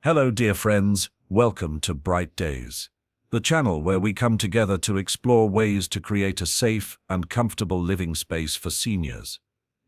Hello dear friends, welcome to Bright Days, the channel where we come together to explore ways to create a safe and comfortable living space for seniors.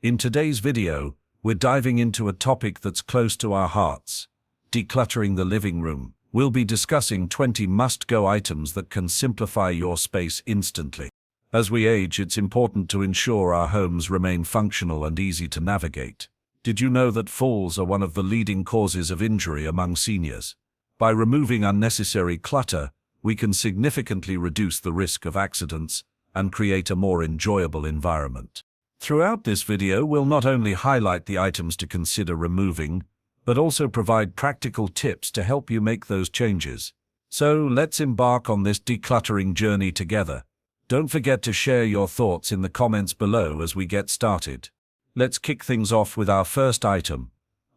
In today's video, we're diving into a topic that's close to our hearts: decluttering the living room. We'll be discussing 20 must-go items that can simplify your space instantly. As we age, it's important to ensure our homes remain functional and easy to navigate. Did you know that falls are one of the leading causes of injury among seniors? By removing unnecessary clutter, we can significantly reduce the risk of accidents and create a more enjoyable environment. Throughout this video, we'll not only highlight the items to consider removing, but also provide practical tips to help you make those changes. So let's embark on this decluttering journey together. Don't forget to share your thoughts in the comments below as we get started. Let's kick things off with our first item: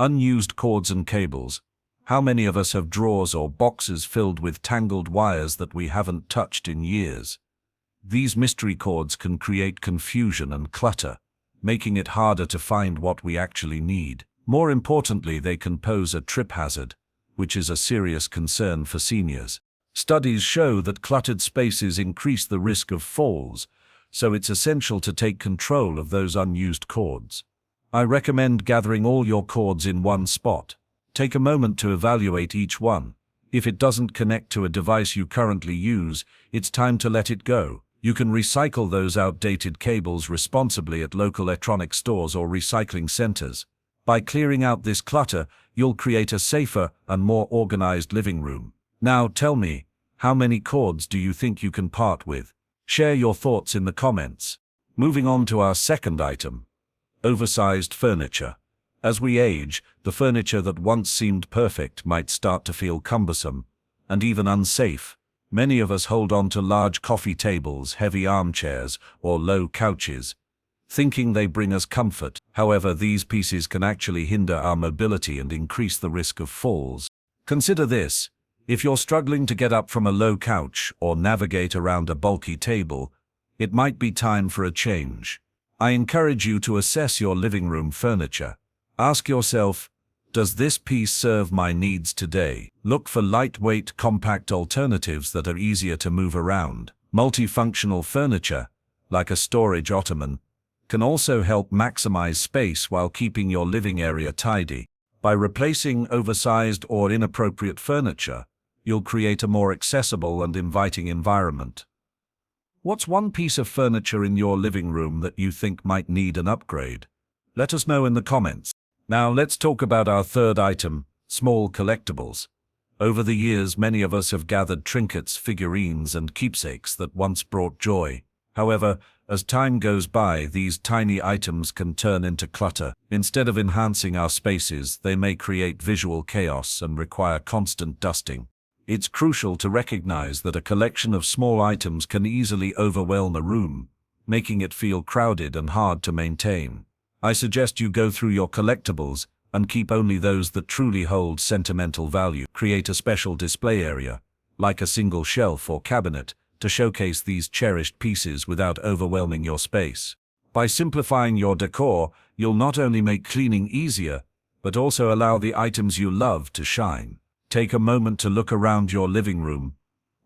unused cords and cables. How many of us have drawers or boxes filled with tangled wires that we haven't touched in years? These mystery cords can create confusion and clutter, making it harder to find what we actually need. More importantly, they can pose a trip hazard, which is a serious concern for seniors. Studies show that cluttered spaces increase the risk of falls, so it's essential to take control of those unused cords. I recommend gathering all your cords in one spot. Take a moment to evaluate each one. If it doesn't connect to a device you currently use, it's time to let it go. You can recycle those outdated cables responsibly at local electronics stores or recycling centers. By clearing out this clutter, you'll create a safer and more organized living room. Now tell me, how many cords do you think you can part with? Share your thoughts in the comments. Moving on to our second item: oversized furniture. As we age, the furniture that once seemed perfect might start to feel cumbersome and even unsafe. Many of us hold on to large coffee tables, heavy armchairs, or low couches, thinking they bring us comfort. However, these pieces can actually hinder our mobility and increase the risk of falls. Consider this: if you're struggling to get up from a low couch or navigate around a bulky table, it might be time for a change. I encourage you to assess your living room furniture. Ask yourself, does this piece serve my needs today? Look for lightweight, compact alternatives that are easier to move around. Multifunctional furniture, like a storage ottoman, can also help maximize space while keeping your living area tidy. By replacing oversized or inappropriate furniture, you'll create a more accessible and inviting environment. What's one piece of furniture in your living room that you think might need an upgrade? Let us know in the comments. Now let's talk about our third item: small collectibles. Over the years, many of us have gathered trinkets, figurines, and keepsakes that once brought joy. However, as time goes by, these tiny items can turn into clutter. Instead of enhancing our spaces, they may create visual chaos and require constant dusting. It's crucial to recognize that a collection of small items can easily overwhelm a room, making it feel crowded and hard to maintain. I suggest you go through your collectibles and keep only those that truly hold sentimental value. Create a special display area, like a single shelf or cabinet, to showcase these cherished pieces without overwhelming your space. By simplifying your decor, you'll not only make cleaning easier, but also allow the items you love to shine. Take a moment to look around your living room.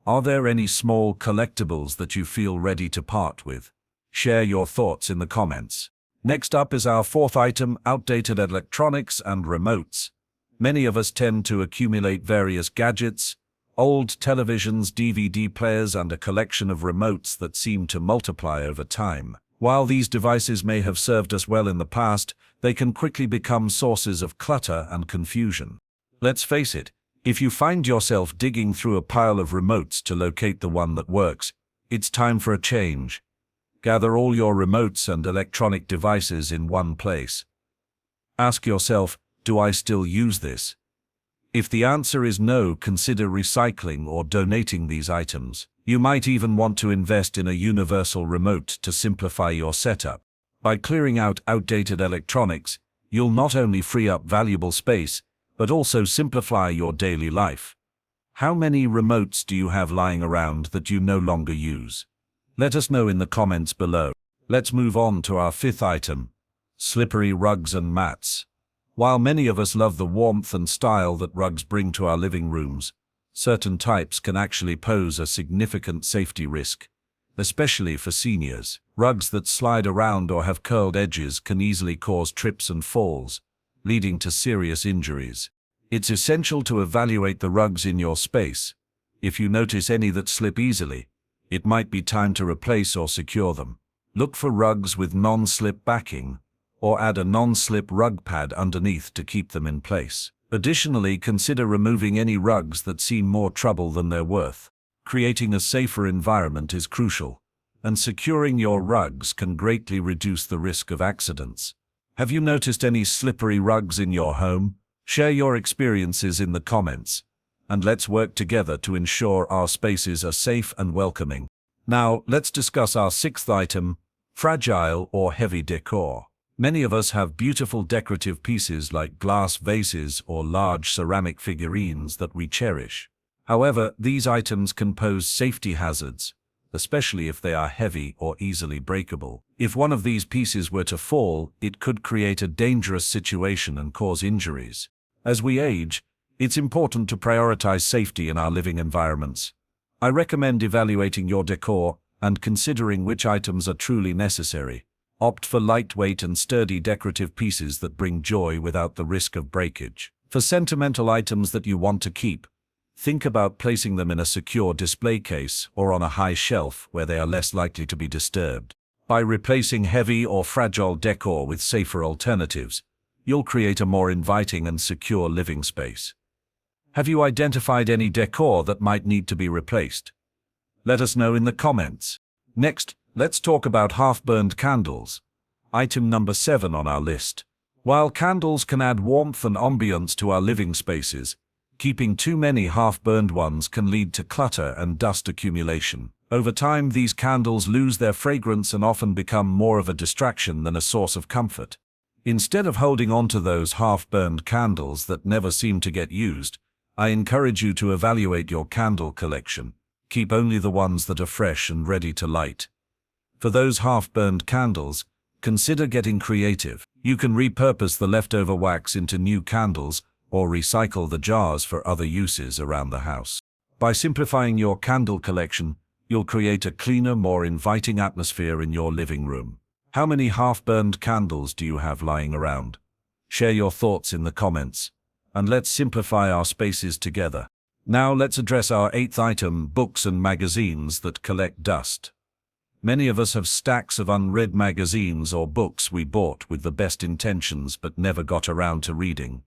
Are there any small collectibles that you feel ready to part with? Share your thoughts in the comments. Next up is our fourth item: outdated electronics and remotes. Many of us tend to accumulate various gadgets, old televisions, DVD players, and a collection of remotes that seem to multiply over time. While these devices may have served us well in the past, they can quickly become sources of clutter and confusion. Let's face it, if you find yourself digging through a pile of remotes to locate the one that works, it's time for a change. Gather all your remotes and electronic devices in one place. Ask yourself, do I still use this? If the answer is no, consider recycling or donating these items. You might even want to invest in a universal remote to simplify your setup. By clearing out outdated electronics, you'll not only free up valuable space, but also simplify your daily life. How many remotes do you have lying around that you no longer use? Let us know in the comments below. Let's move on to our fifth item: slippery rugs and mats. While many of us love the warmth and style that rugs bring to our living rooms, certain types can actually pose a significant safety risk, especially for seniors. Rugs that slide around or have curled edges can easily cause trips and falls, leading to serious injuries. It's essential to evaluate the rugs in your space. If you notice any that slip easily, it might be time to replace or secure them. Look for rugs with non-slip backing, or add a non-slip rug pad underneath to keep them in place. Additionally, consider removing any rugs that seem more trouble than they're worth. Creating a safer environment is crucial, and securing your rugs can greatly reduce the risk of accidents. Have you noticed any slippery rugs in your home? Share your experiences in the comments, and let's work together to ensure our spaces are safe and welcoming. Now, let's discuss our sixth item, fragile or heavy decor. Many of us have beautiful decorative pieces like glass vases or large ceramic figurines that we cherish. However, these items can pose safety hazards, especially if they are heavy or easily breakable. If one of these pieces were to fall, it could create a dangerous situation and cause injuries. As we age, it's important to prioritize safety in our living environments. I recommend evaluating your decor and considering which items are truly necessary. Opt for lightweight and sturdy decorative pieces that bring joy without the risk of breakage. For sentimental items that you want to keep, think about placing them in a secure display case or on a high shelf where they are less likely to be disturbed. By replacing heavy or fragile decor with safer alternatives, you'll create a more inviting and secure living space. Have you identified any decor that might need to be replaced? Let us know in the comments. Next, let's talk about half-burned candles. Item number 7 on our list. While candles can add warmth and ambience to our living spaces, keeping too many half-burned ones can lead to clutter and dust accumulation. Over time, these candles lose their fragrance and often become more of a distraction than a source of comfort. Instead of holding on to those half-burned candles that never seem to get used, I encourage you to evaluate your candle collection. Keep only the ones that are fresh and ready to light. For those half-burned candles, consider getting creative. You can repurpose the leftover wax into new candles or recycle the jars for other uses around the house. By simplifying your candle collection, you'll create a cleaner, more inviting atmosphere in your living room. How many half-burned candles do you have lying around? Share your thoughts in the comments, and let's simplify our spaces together. Now let's address our 8th item, books and magazines that collect dust. Many of us have stacks of unread magazines or books we bought with the best intentions but never got around to reading.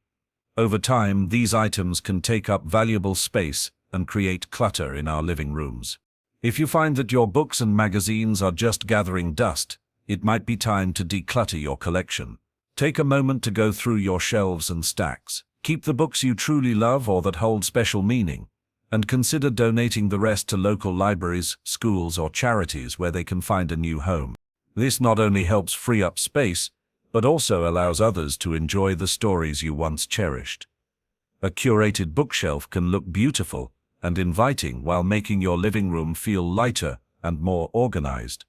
Over time, these items can take up valuable space and create clutter in our living rooms. If you find that your books and magazines are just gathering dust, it might be time to declutter your collection. Take a moment to go through your shelves and stacks. Keep the books you truly love or that hold special meaning, and consider donating the rest to local libraries, schools, or charities where they can find a new home. This not only helps free up space, but also allows others to enjoy the stories you once cherished. A curated bookshelf can look beautiful and inviting while making your living room feel lighter and more organized.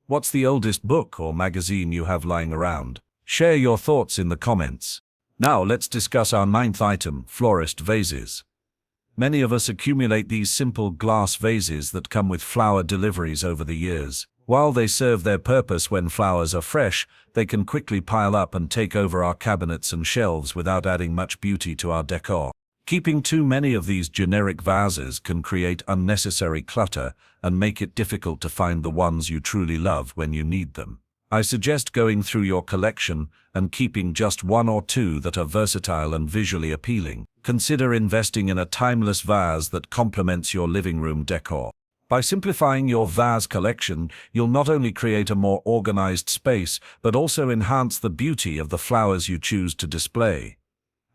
What's the oldest book or magazine you have lying around? Share your thoughts in the comments. Now let's discuss our 9th item, florist vases. Many of us accumulate these simple glass vases that come with flower deliveries over the years. While they serve their purpose when flowers are fresh, they can quickly pile up and take over our cabinets and shelves without adding much beauty to our decor. Keeping too many of these generic vases can create unnecessary clutter and make it difficult to find the ones you truly love when you need them. I suggest going through your collection and keeping just 1 or 2 that are versatile and visually appealing. Consider investing in a timeless vase that complements your living room decor. By simplifying your vase collection, you'll not only create a more organized space, but also enhance the beauty of the flowers you choose to display.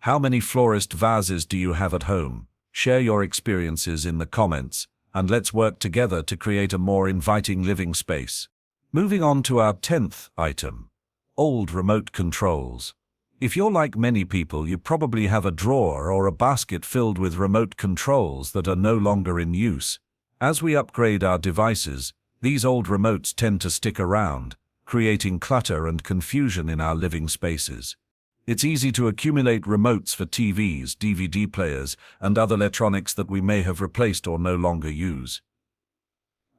How many florist vases do you have at home? Share your experiences in the comments, and let's work together to create a more inviting living space. Moving on to our 10th item, old remote controls. If you're like many people, you probably have a drawer or a basket filled with remote controls that are no longer in use. As we upgrade our devices, these old remotes tend to stick around, creating clutter and confusion in our living spaces. It's easy to accumulate remotes for TVs, DVD players, and other electronics that we may have replaced or no longer use.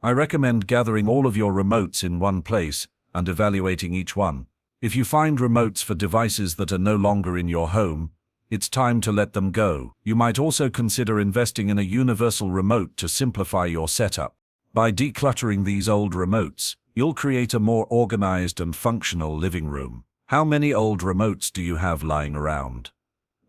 I recommend gathering all of your remotes in one place and evaluating each one. If you find remotes for devices that are no longer in your home, it's time to let them go. You might also consider investing in a universal remote to simplify your setup. By decluttering these old remotes, you'll create a more organized and functional living room. How many old remotes do you have lying around?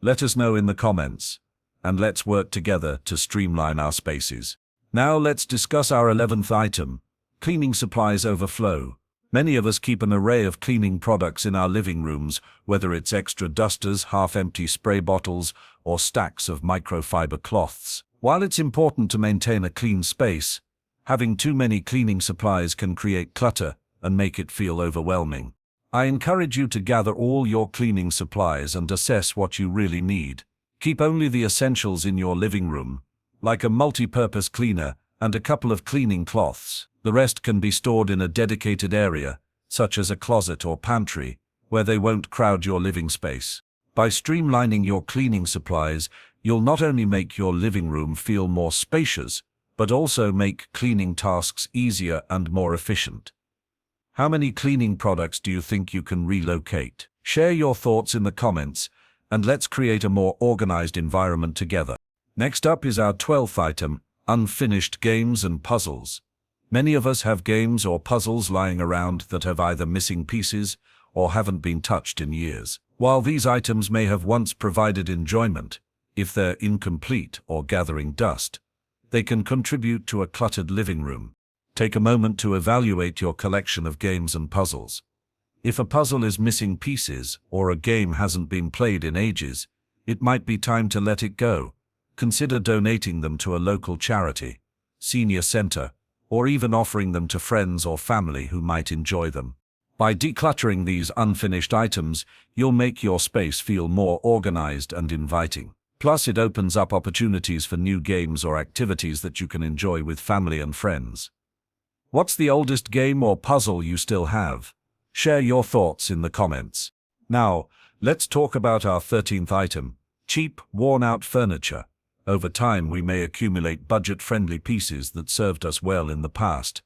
Let us know in the comments, and let's work together to streamline our spaces. Now let's discuss our 11th item, cleaning supplies overflow. Many of us keep an array of cleaning products in our living rooms, whether it's extra dusters, half-empty spray bottles, or stacks of microfiber cloths. While it's important to maintain a clean space, having too many cleaning supplies can create clutter and make it feel overwhelming. I encourage you to gather all your cleaning supplies and assess what you really need. Keep only the essentials in your living room, like a multi-purpose cleaner and a couple of cleaning cloths. The rest can be stored in a dedicated area, such as a closet or pantry, where they won't crowd your living space. By streamlining your cleaning supplies, you'll not only make your living room feel more spacious, but also make cleaning tasks easier and more efficient. How many cleaning products do you think you can relocate? Share your thoughts in the comments, and let's create a more organized environment together. Next up is our 12th item, unfinished games and puzzles. Many of us have games or puzzles lying around that have either missing pieces or haven't been touched in years. While these items may have once provided enjoyment, if they're incomplete or gathering dust, they can contribute to a cluttered living room. Take a moment to evaluate your collection of games and puzzles. If a puzzle is missing pieces or a game hasn't been played in ages, it might be time to let it go. Consider donating them to a local charity, senior center, or even offering them to friends or family who might enjoy them. By decluttering these unfinished items, you'll make your space feel more organized and inviting. Plus, it opens up opportunities for new games or activities that you can enjoy with family and friends. What's the oldest game or puzzle you still have? Share your thoughts in the comments. Now, let's talk about our 13th item, cheap, worn-out furniture. Over time, we may accumulate budget-friendly pieces that served us well in the past,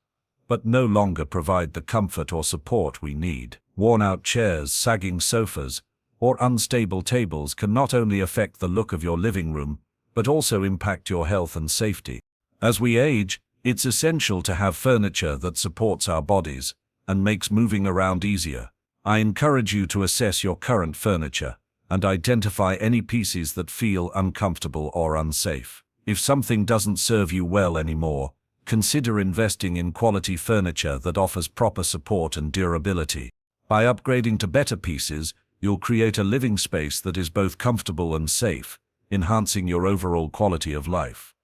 but no longer provide the comfort or support we need. Worn-out chairs, sagging sofas, or unstable tables can not only affect the look of your living room, but also impact your health and safety. As we age, it's essential to have furniture that supports our bodies and makes moving around easier. I encourage you to assess your current furniture and identify any pieces that feel uncomfortable or unsafe. If something doesn't serve you well anymore, consider investing in quality furniture that offers proper support and durability. By upgrading to better pieces, you'll create a living space that is both comfortable and safe, enhancing your overall quality of life.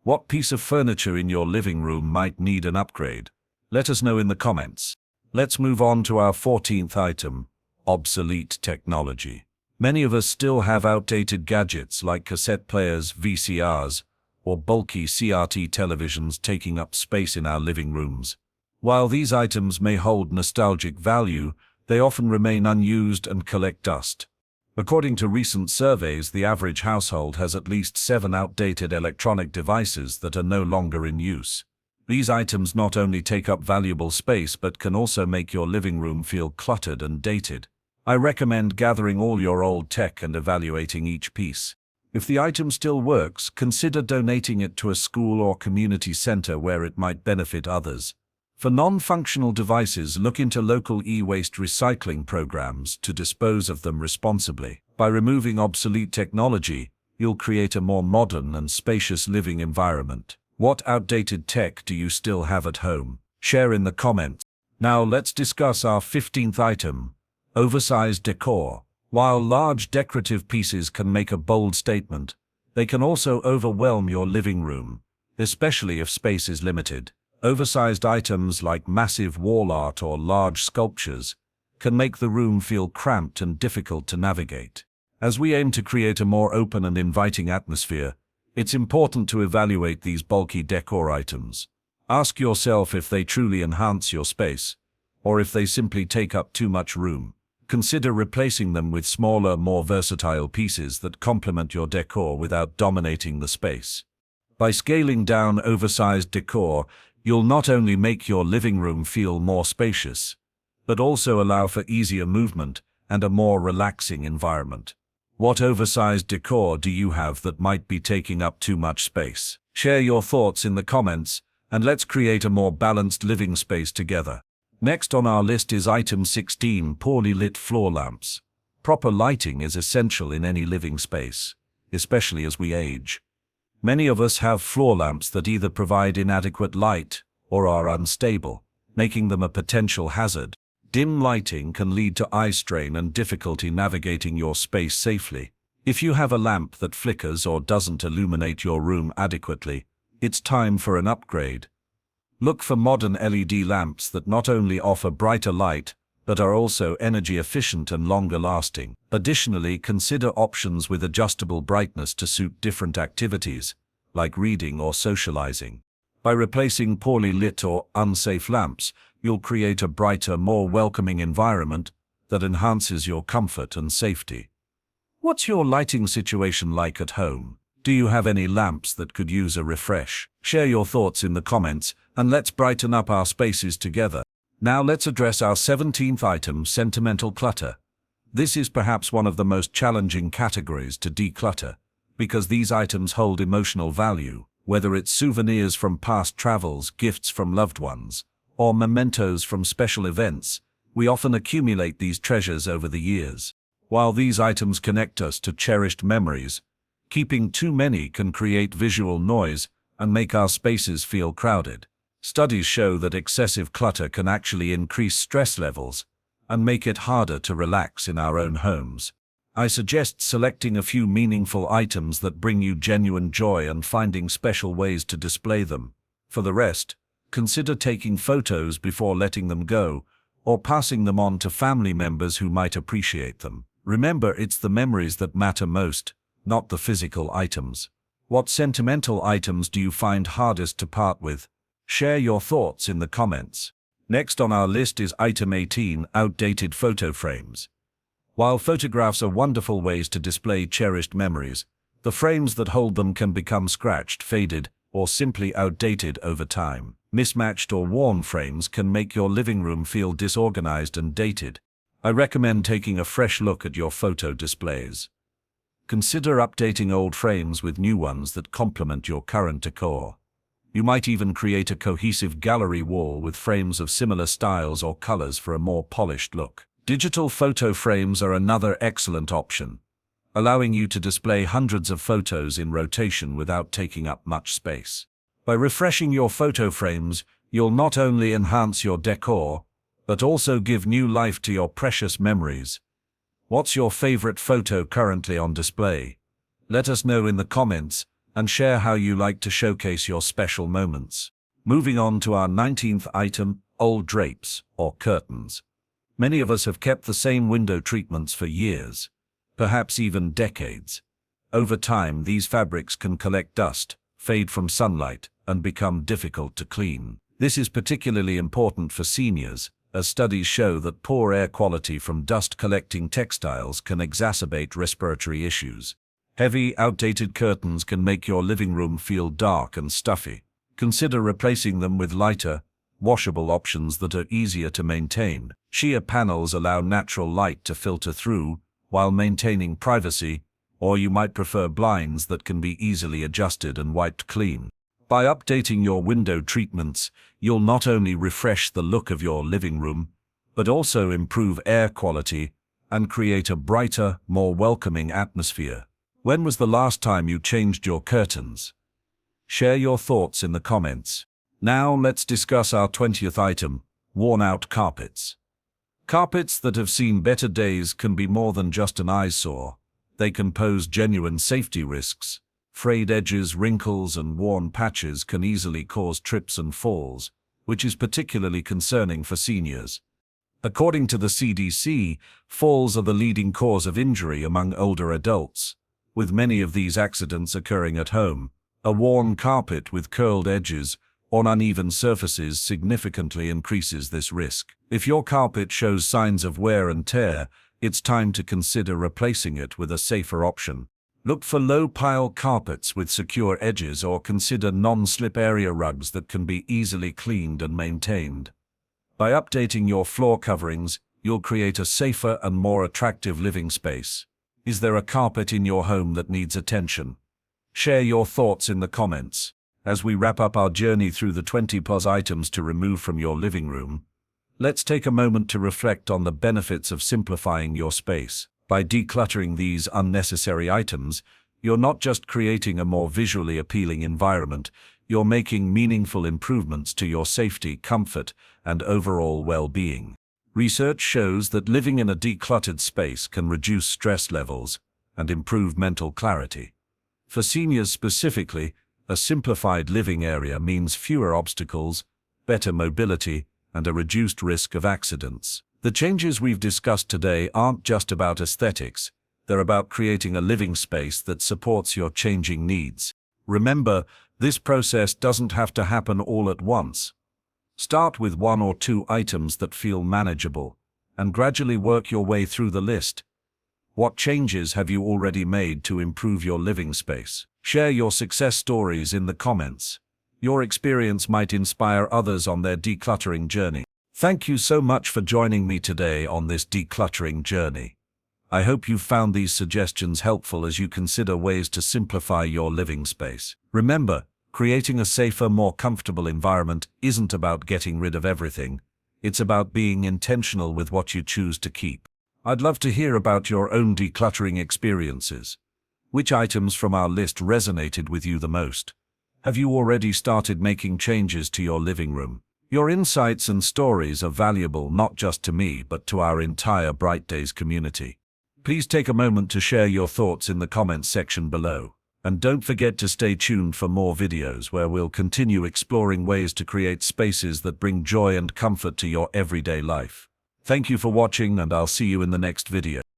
What piece of furniture in your living room might need an upgrade? Let us know in the comments. Let's move on to our 14th item, obsolete technology. Many of us still have outdated gadgets like cassette players, VCRs, or bulky CRT televisions taking up space in our living rooms. While these items may hold nostalgic value, they often remain unused and collect dust. According to recent surveys, the average household has at least 7 outdated electronic devices that are no longer in use. These items not only take up valuable space but can also make your living room feel cluttered and dated. I recommend gathering all your old tech and evaluating each piece. If the item still works, consider donating it to a school or community center where it might benefit others. For non-functional devices, look into local e-waste recycling programs to dispose of them responsibly. By removing obsolete technology, you'll create a more modern and spacious living environment. What outdated tech do you still have at home? Share in the comments. Now let's discuss our 15th item, oversized decor. While large decorative pieces can make a bold statement, they can also overwhelm your living room, especially if space is limited. Oversized items like massive wall art or large sculptures can make the room feel cramped and difficult to navigate. As we aim to create a more open and inviting atmosphere, it's important to evaluate these bulky decor items. Ask yourself if they truly enhance your space, or if they simply take up too much room. Consider replacing them with smaller, more versatile pieces that complement your decor without dominating the space. By scaling down oversized decor, you'll not only make your living room feel more spacious, but also allow for easier movement and a more relaxing environment. What oversized decor do you have that might be taking up too much space? Share your thoughts in the comments, and let's create a more balanced living space together. Next on our list is item 16, poorly lit floor lamps. Proper lighting is essential in any living space, especially as we age. Many of us have floor lamps that either provide inadequate light or are unstable, making them a potential hazard. Dim lighting can lead to eye strain and difficulty navigating your space safely. If you have a lamp that flickers or doesn't illuminate your room adequately, it's time for an upgrade. Look for modern LED lamps that not only offer brighter light, but are also energy efficient and longer lasting. Additionally, consider options with adjustable brightness to suit different activities, like reading or socializing. By replacing poorly lit or unsafe lamps, you'll create a brighter, more welcoming environment that enhances your comfort and safety. What's your lighting situation like at home? Do you have any lamps that could use a refresh? Share your thoughts in the comments, and let's brighten up our spaces together. Now let's address our 17th item, sentimental clutter. This is perhaps one of the most challenging categories to declutter, because these items hold emotional value, whether it's souvenirs from past travels, gifts from loved ones, or mementos from special events. We often accumulate these treasures over the years. While these items connect us to cherished memories, keeping too many can create visual noise and make our spaces feel crowded. Studies show that excessive clutter can actually increase stress levels and make it harder to relax in our own homes. I suggest selecting a few meaningful items that bring you genuine joy and finding special ways to display them. For the rest, consider taking photos before letting them go, or passing them on to family members who might appreciate them. Remember, it's the memories that matter most, not the physical items. What sentimental items do you find hardest to part with? Share your thoughts in the comments. Next on our list is item 18, outdated photo frames. While photographs are wonderful ways to display cherished memories, the frames that hold them can become scratched, faded, or simply outdated over time. Mismatched or worn frames can make your living room feel disorganized and dated. I recommend taking a fresh look at your photo displays. Consider updating old frames with new ones that complement your current decor. You might even create a cohesive gallery wall with frames of similar styles or colors for a more polished look. Digital photo frames are another excellent option, allowing you to display hundreds of photos in rotation without taking up much space. By refreshing your photo frames, you'll not only enhance your decor, but also give new life to your precious memories. What's your favorite photo currently on display? Let us know in the comments and share how you like to showcase your special moments. Moving on to our 19th item, old drapes or curtains. Many of us have kept the same window treatments for years, perhaps even decades. Over time, these fabrics can collect dust, fade from sunlight, and become difficult to clean. This is particularly important for seniors, as studies show that poor air quality from dust-collecting textiles can exacerbate respiratory issues. Heavy, outdated curtains can make your living room feel dark and stuffy. Consider replacing them with lighter, washable options that are easier to maintain. Sheer panels allow natural light to filter through while maintaining privacy, or you might prefer blinds that can be easily adjusted and wiped clean. By updating your window treatments, you'll not only refresh the look of your living room, but also improve air quality and create a brighter, more welcoming atmosphere. When was the last time you changed your curtains? Share your thoughts in the comments. Now let's discuss our 20th item, worn-out carpets. Carpets that have seen better days can be more than just an eyesore. They can pose genuine safety risks. Frayed edges, wrinkles, and worn patches can easily cause trips and falls, which is particularly concerning for seniors. According to the CDC, falls are the leading cause of injury among older adults, with many of these accidents occurring at home. A worn carpet with curled edges or uneven surfaces significantly increases this risk. If your carpet shows signs of wear and tear, it's time to consider replacing it with a safer option. Look for low-pile carpets with secure edges or consider non-slip area rugs that can be easily cleaned and maintained. By updating your floor coverings, you'll create a safer and more attractive living space. Is there a carpet in your home that needs attention? Share your thoughts in the comments. As we wrap up our journey through the 20+ items to remove from your living room, let's take a moment to reflect on the benefits of simplifying your space. By decluttering these unnecessary items, you're not just creating a more visually appealing environment, you're making meaningful improvements to your safety, comfort, and overall well-being. Research shows that living in a decluttered space can reduce stress levels and improve mental clarity. For seniors specifically, a simplified living area means fewer obstacles, better mobility, and a reduced risk of accidents. The changes we've discussed today aren't just about aesthetics, they're about creating a living space that supports your changing needs. Remember, this process doesn't have to happen all at once. Start with 1 or 2 items that feel manageable, and gradually work your way through the list. What changes have you already made to improve your living space? Share your success stories in the comments. Your experience might inspire others on their decluttering journey. Thank you so much for joining me today on this decluttering journey. I hope you've found these suggestions helpful as you consider ways to simplify your living space. Remember, creating a safer, more comfortable environment isn't about getting rid of everything. It's about being intentional with what you choose to keep. I'd love to hear about your own decluttering experiences. Which items from our list resonated with you the most? Have you already started making changes to your living room? Your insights and stories are valuable not just to me but to our entire Bright Days community. Please take a moment to share your thoughts in the comments section below. And don't forget to stay tuned for more videos where we'll continue exploring ways to create spaces that bring joy and comfort to your everyday life. Thank you for watching, and I'll see you in the next video.